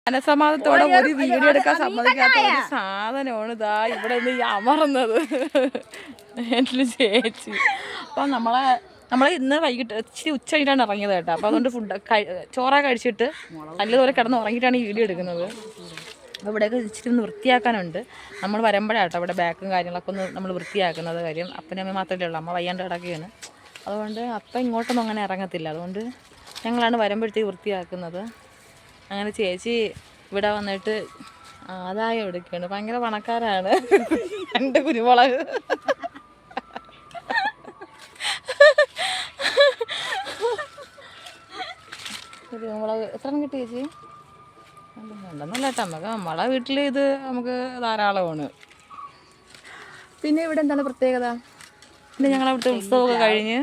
മനസമാധാനത്തോടെ ഒരു വീഡിയോ എടുക്കാൻ സമ്മതിക്കാത്ത ഒരു സാധനമാണ് ഇതാ ഇവിടെ നിന്ന് ഈ അമർന്നത് എൻ്റെ ചേച്ചി. അപ്പം നമ്മൾ ഇന്ന് വൈകിട്ട് ഇച്ചിരി ഉച്ച കഴിഞ്ഞിട്ടാണ് ഇറങ്ങിയത് കേട്ടോ. അപ്പോൾ അതുകൊണ്ട് ചോറ കഴിച്ചിട്ട് നല്ലതുപോലെ കിടന്ന് ഉറങ്ങിയിട്ടാണ് ഈ വീഡിയോ എടുക്കുന്നത്. അപ്പോൾ ഇവിടെയൊക്കെ ഇച്ചിരി ഒന്ന് വൃത്തിയാക്കാനുണ്ട്. നമ്മൾ വരുമ്പോഴാട്ടോ ഇവിടെ ബാക്കും കാര്യങ്ങളൊക്കെ ഒന്ന് നമ്മൾ വൃത്തിയാക്കുന്നത്. കാര്യം അപ്പനും അമ്മ മാത്രമേ ഉള്ളൂ, അമ്മ വയ്യാണ്ട് കിടക്കുകയാണ്. അതുകൊണ്ട് അപ്പം ഇങ്ങോട്ടൊന്നും അങ്ങനെ ഇറങ്ങത്തില്ല. അതുകൊണ്ട് ഞങ്ങളാണ് വരുമ്പോഴത്തേക്ക് വൃത്തിയാക്കുന്നത്. അങ്ങനെ ചേച്ചി ഇവിടെ വന്നിട്ട് ആദായം എടുക്കുകയാണ്. ഭയങ്കര പണക്കാരാണ്. 2 കുരുമുളക് എത്ര കിട്ടി ചേച്ചി? ഉണ്ടെന്നല്ല കേട്ടോ, നമുക്ക് നമ്മളെ വീട്ടിൽ ഇത് നമുക്ക് ധാരാളമാണ്. പിന്നെ ഇവിടെ എന്താണ് പ്രത്യേകത? പിന്നെ ഞങ്ങളവിടുത്തെ ഉത്സവമൊക്കെ കഴിഞ്ഞ്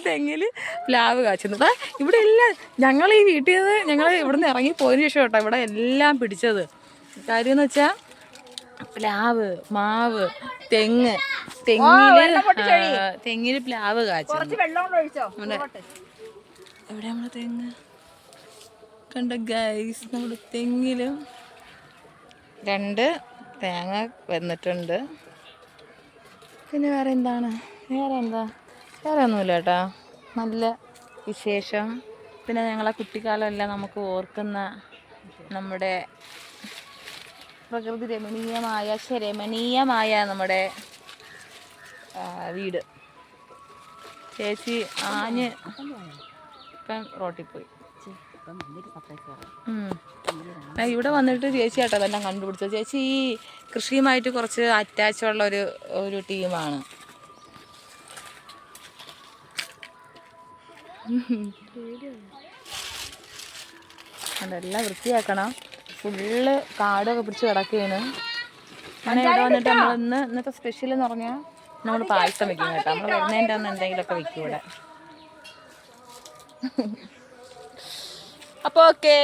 തെങ്ങിൽ പ്ലാവ് കാച്ചുന്നത്. ഇവിടെ എല്ലാം ഞങ്ങൾ ഈ വീട്ടിൽ നിന്ന് ഞങ്ങൾ ഇവിടുന്ന് ഇറങ്ങി പോയതിന് ശേഷം കേട്ടോ ഇവിടെ എല്ലാം പിടിച്ചത്. കാര്യം എന്ന് വെച്ചാൽ പ്ലാവ്, മാവ്, തെങ്ങിൽ പ്ലാവ് കാച്ചു. എവിടെ നമ്മള് തെങ്ങ് കണ്ട ഗൈസ്? നമ്മുടെ തെങ്ങില് 2 തേങ്ങ വന്നിട്ടുണ്ട്. പിന്നെ വേറെ എന്താണ്? വേറെ ഒന്നുമില്ല കേട്ടോ. നല്ല വിശേഷം. പിന്നെ ഞങ്ങളെ കുട്ടിക്കാലം എല്ലാം നമുക്ക് ഓർക്കുന്ന നമ്മുടെ പ്രകൃതി രമണീയമായ നമ്മുടെ വീട്. ചേച്ചി ആഞ്ഞ് ഇപ്പം റോട്ടിൽ പോയി. ഇവിടെ വന്നിട്ട് ചേച്ചി ആട്ടോ അതെല്ലാം കണ്ടുപിടിച്ചത്. ചേച്ചി ഈ കൃഷിയുമായിട്ട് കുറച്ച് അറ്റാച്ചുള്ള ഒരു ടീമാണ്. അതെല്ലാം വൃത്തിയാക്കണം. ഫുള്ള് കാടൊക്കെ പിടിച്ച് കിടക്കുകയാണ്. അങ്ങനെ ഇവിടെ വന്നിട്ട് നമ്മൾ ഇന്നത്തെ സ്പെഷ്യൽ എന്ന് പറഞ്ഞാൽ നമ്മൾ പായസം വെക്കും കേട്ടോ. നമ്മൾ വരുന്നതിൻ്റെ അന്ന് എന്തെങ്കിലുമൊക്കെ വെക്കും ഇവിടെ. അപ്പോൾ ഓക്കെ.